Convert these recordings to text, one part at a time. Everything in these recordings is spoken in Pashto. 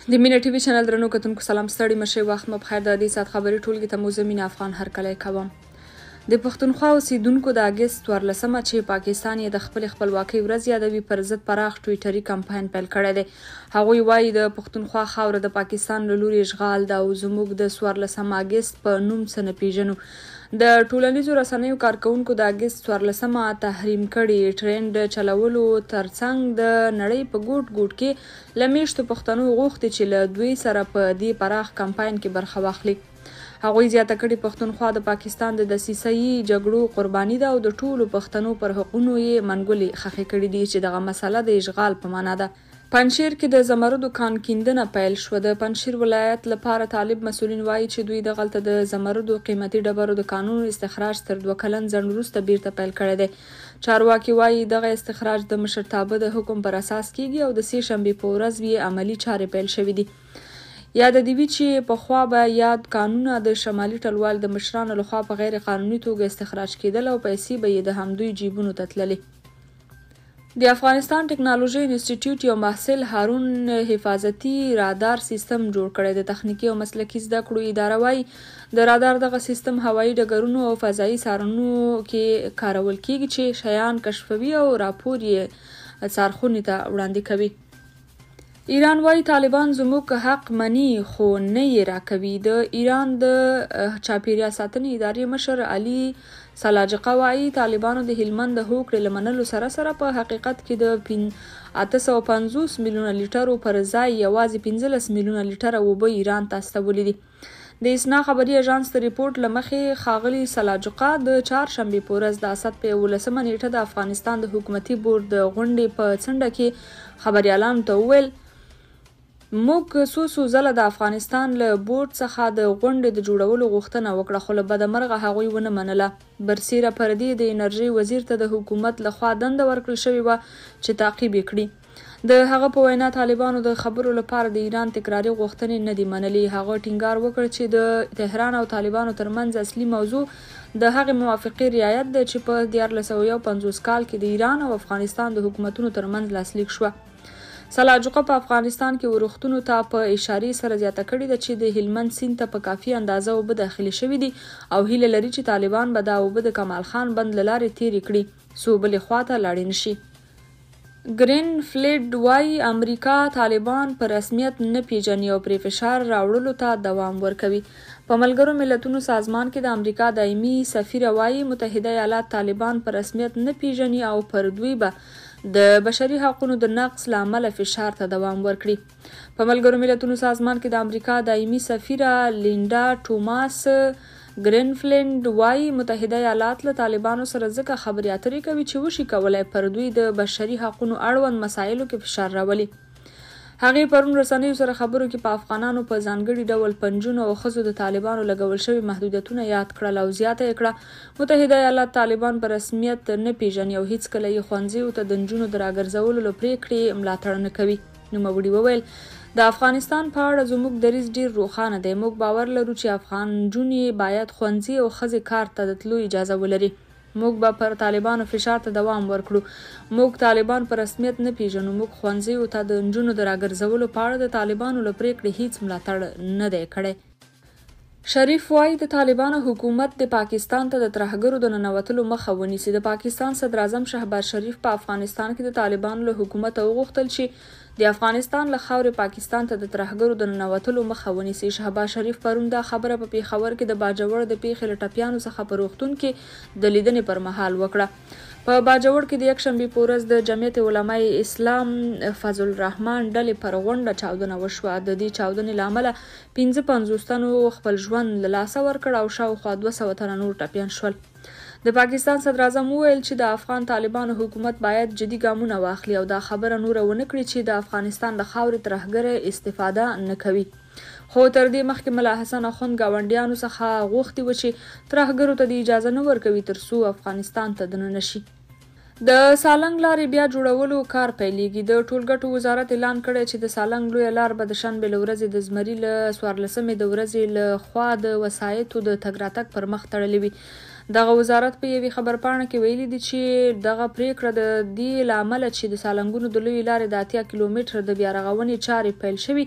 د مینه ټي وي چینل درنو کتونکو سلام ستړي مشئ وخت مو بخیر. د دې ساعت خبرې ټولګي ته مو زه مینه افغان هرکلی کوم. د پښتونخوا اوسیدونکو د اګست 14 چې پاکستان یې د خپل خپلواکۍ ورځ یادوي پر ضد پراخ ټویټري کمپاین پیل کړی دی. هغوی وایي د پښتونخوا خاوره د پاکستان له لوري اشغال ده او زموږ د 14 اګست په نوم څه نه پیژنو. د ټولنیزو رسنیو کارکونکو د اګست 14 تحریم کړي ټرینډ چلولو ترڅنګ د نړۍ په ګوټ ګوټ کې له میشتو پښتنو غوښتي چې له دوی سره په دې پراخ کمپاین کې برخه واخلي. هغوی زیاته کړي پښتونخوا د پاکستان د دسیسه‌یي جګړو قرباني ده او د ټولو پښتنو پر حقونو یې منګولې خښې کړي دي چې دغه مسله د اشغال په معنا ده. پنجشیر کې د زمردو کان کیندنه پیل شوه. د پنجشیر ولایت لپاره طالب مسؤلین وایي چې دوی دغلته د زمردو قیمتي ډبرو د کانونو استخراج تر 2 کلن ځنډ وروسته بیرته پیل کړی دی. چارواکي وایي دغه استخراج د مشرتابه د حکم پر اساس کیږي او د سې شنبې په ورځ یې عملي چارې پیل شوې دي. یاد دې وي چې پخوا به یاد کانونه د شمالي ټلوال د مشرانو لخوا په غیر قانوني توګه استخراج کېدل او پیسې به یې د همدوی جیبونو ته تللې. د افغانستان ټکنالوژي انسټیټیوټ یو محصل هارون حفاظتي رادار سیستم جوړ کړی. د تخنیکي او مسلکي زده کړو اداره وایي د رادار دغه سیستم هوایي ډګرونو او فضایي څارنو کې کارول کیږي چې شیان کشفوي او راپور یې څارخونې ته وړاندې کوي. ایران وایي طالبان زموږ حق مني خو نه یې راکوي. د ایران د چاپیریال ساتنې ادارې مشر علي سلاجقه وایي طالبانو د هلمند د هوکړې له منلو سره سره په حقیقت کې د 850 میلیونه لیټرو پر ځای یوازې 15 میلیونه لیټره اوبه ایران ته استولي دي. د اسنا خبري اژانس د ریپورت له مخې ښاغلي سلاجقه د چهارشنبې په ورځ د اسد په 11 نیټه د افغانستان د حکومتي بورډ د غونډې په څنډه کې خبريالانو ته وویل موږ څو ځله د افغانستان له بورډ څخه د غونډې د جوړولو غوښتنه وکړه خو له بدمرغه هغوی ونه منله. برسیره پردي د انرژي وزیر ته د حکومت لخوا دنده ورکړل شوې وه چې تعقیب یې کړي. د هغه په وینا طالبانو د خبرو لپاره د ایران تکراري غوښتنې نه دي منلي. هغه ټینګار وکړ چې د تهران او طالبانو ترمنځ اصلي موضوع د هغې موافقې رعایت ده چې په 1951 کال کې د ایران او افغانستان د حکومتونو ترمنځ لاسلیک شوه. سلاجقه په افغانستان کې ورښتونو ته په اشارې سره زیاته کړې ده چې د هلمند سیند ته په کافي اندازه اوبه داخلي شوي دي او هیله لري چې طالبان به دا اوبه د کمال خان بند له لارې تیرې کړي څو بلې خواته لاړې نشي. ګرین فلیډ وایي امریکا طالبان په رسمیت نه پیژني او پرې فشار راوړلو ته دوام ورکوي. په ملګرو ملتونو سازمان کې د امریکا دایمي سفیره وایي متحده ایالات طالبان په رسمیت نه پیژني او پر دوی به د بشري حقوقو د نقض له امله فشار ته دوام ورکړي. په ملګرو ملتونو سازمان کې د امریکا دایمي سفیره لینډا ټوماس ګرینفلینډ وایي متحده ایالات له طالبانو سره ځکه خبرې اترې کوي چې وشي کولای پر دوی د بشري حقوقو اړوند مسایلو کې فشار راولي. هغې پرون رسنیو سره خبرو کې په افغانانو په ځانګړي ډول پنجونو او ښځو د طالبانو لګول شوي محدودیتونه یاد کړل او زیاته یې کړه متحده ایالات طالبان په رسمیت نه پیژني او هیڅکله یې ښوونځیو ته د نجونو د راګرځولو له پریکړې ملاتړ نه کوي. نوموړي وویل د افغانستان په اړه زموږ دریځ ډیر روښانه دی. موږ باور لرو چې افغان نجونې باید ښوونځي او ښځې کار ته د تلو اجازه ولري. موږ به پر طالبانو فشار ته دوام ورکړو. موږ طالبان په رسمیت نه پیژنو. موږ ښوونځیو ته د نجونو د راګرځولو په اړه د طالبانو له پریکړې هیڅ ملاتړ نه دی کړی. شریف وایي د طالبانو حکومت د پاکستان ته د ترهګرو د ننوتلو مخه ونیسي. د پاکستان صدر اعظم شهباز شریف په افغانستان کې د طالبانو له حکومت وغوښتل چې د افغانستان له خاورې پاکستان ته د ترهګرو د ننوتلو مخه ونیسي. شهباز شریف پرون دا خبره په پیښور کې د باجوړ د پیښې له ټپیانو څخه په روغتون کې د لیدنې پر مهال وکړه. په باجوړ کې د یکشنبې په ورځ د جمعیت علماء اسلام فضل الرحمن ډلې پر غونډه چاودنه وشوه. د دې چاودنې له امله 55 تنو خپل ژوند له لاسه ورکړ او شاوخوا 200 تنه نور ټپیان شول. د پاکستان صدر اعظم وویل چې د افغان طالبانو حکومت باید جدي ګامونه واخلي او دا خبره نوره ونه کړي چې د افغانستان د خاورې ترهګره استفاده نه کوي. خو تر دې مخکې ملا حسن اخوند ګاونډیانو څخه غوښتي و چې ترهګرو ته د اجازه نه ورکوي ترڅو افغانستان ته دننه شي. د سالنګ لارې بیا جوړولو کار پیلېږي. د ټولګټو وزارت اعلان کړی چې د سالنګ لویه لار به د شنبې له ورځې د زمري له 14 د ورځې له خوا د وسایطو د تګ راتګ پر مخ تړلې وي. دغه وزارت په یوې خبرپاڼه کې ویلي دي چې دغه پریکړه د دې له امله چې د سالنګونو د لویې لارې د 80 کیلومتره د بیا رغونې چارې پیل شوي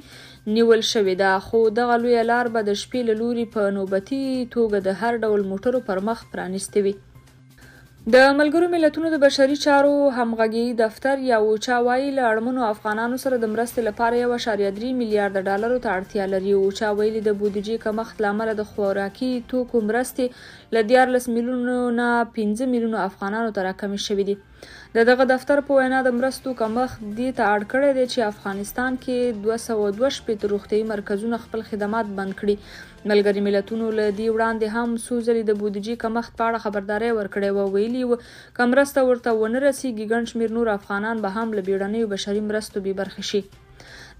نیول شوې ده، خو دغه لویه لار به د شپې له لوري په نوبتي توګه د هر ډول موټرو پر مخ پرانیستې وي. د ملګرو ملتونو د بشري چارو همغږي دفتر یا اوچا وایي له اړمنو افغانانو سره د مرستې لپاره 1.3 میلیارډ ډالرو ته اړتیا لري. اوچا ویلي د بودیجې کمښت له امله د خوراکي توکو مرستې له 14 میلیونو نه 15 میلیونو افغانانو ته راکمې شوې دي. دغه دفتر په وینا د مرستو کمښت دې ته اړ کړی دی چې افغانستان کې 222 روغتیايي مرکزونه خپل خدمات بند کړي. ملګري ملتونو له دې وړاندې هم څو ځلې د بودیجې کمښت په اړه خبرداری ورکړی و. ویلي و که مرسته ورته ونه رسیږي ګڼ شمېر نور افغانان به هم له بیړنیو بشري مرستو بې برخې شي.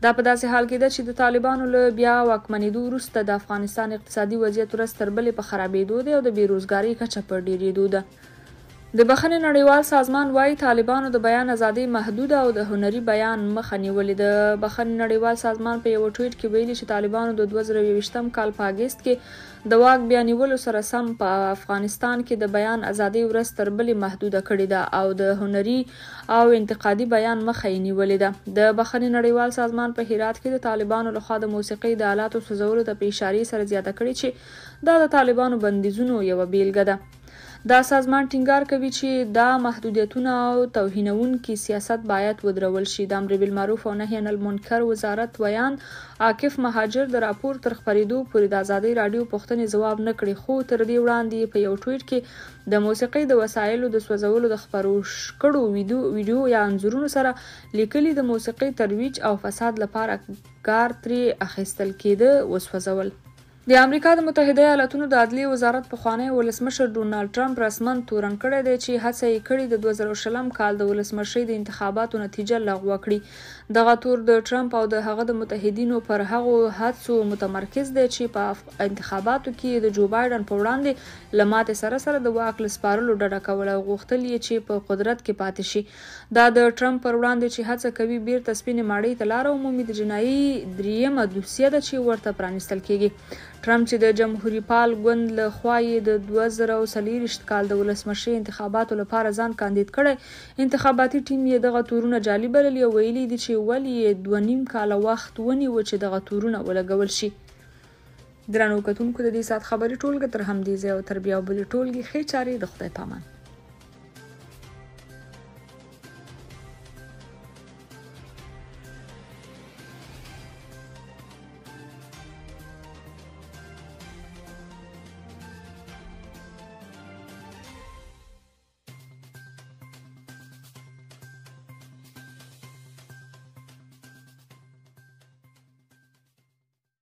دا په داسې حال کې ده چې د طالبانو له بیا واکمنېدو وروسته د افغانستان اقتصادي وضعیت ورځ تر بلې په خرابېدو دی او د بېروزګارۍ کچه په ډېرېدو ده. د بخښنې نړیوال سازمان وايي طالبانو د بیان ازادي محدوده او د هنري بیان مخه نیولې. د بخښنې نړیوال سازمان په یو ټویټ کې ویلي چې طالبانو د 2022 کال په اګست کې د واک بیا نیولو سره سم په افغانستان کې د بیان ازادي ورځ تر بلې محدوده کړې ده او د هنري او انتقادي بیان مخه یې نیولې ده. د بخښنې نړیوال سازمان په هرات کې د طالبانو لخوا د موسیقۍ د آلاتو سوځولو ته په اشارې سره زیاته کړې چې دا د طالبانو بندیزونو یوه بیلګه ده. دا سازمان ټینګار کوي چې دا محدودیتونه او توهینونکي سیاست باید ودرول شي. د امر بالمعروف او نهي عن المنکر وزارت ویان عاکف مهاجر د راپور تر خپرېدو پورې د ازادۍ راډیو پوښتنې ځواب نه کړي، خو تر دې وړاندې په یو ټویټ کې د موسیقۍ د وسایلو د سوځولو د خپرو کړو ویډیو یا انځورونو سره لیکلي د موسیقۍ ترویج او فساد لپاره کار ترې اخیستل کېده وسوځول. د امریکا د متحده ایالاتونو د عدلیې وزارت پخوانی ولسمشر ډونالډ ټرمپ رسماً تورن کړی دی چې هڅه یې کړې د 2020 کال د ولسمشۍ د انتخاباتو نتیجه لغوه کړي. دغه تور د ټرمپ او د هغه د متحدینو پر هغو هڅو متمرکز دی چې په انتخاباتو کې د جو بایډن په وړاندې له ماتې سره سره د واک له سپارلو ډډه کول او غوښتل یې چې په قدرت کې پاتې شي. دا د ټرمپ پر وړاندې چې هڅه کوي بیرته سپینې ماڼۍ ته لاره ومومي د جنایي دریمه دوسیه ده چې ورته پرانیستل کېږي. ټرمپ چې د جمهوریت پال ګوند له خوا یې د 2024 کال د ولسمشۍ انتخاباتو لپاره ځان کاندید کړی، انتخاباتي ټیم یې دغه تورونه جعلي بللي او ویلي دي چې ولې یې 2.5 کاله وخت ونیو چې دغه تورونه ولګول شي. درنو کتونکو د دې ساعت خبري ټولګه تر همدې ځایه او تر بیا بلې ټولګې ښې چارې د خدای پامان.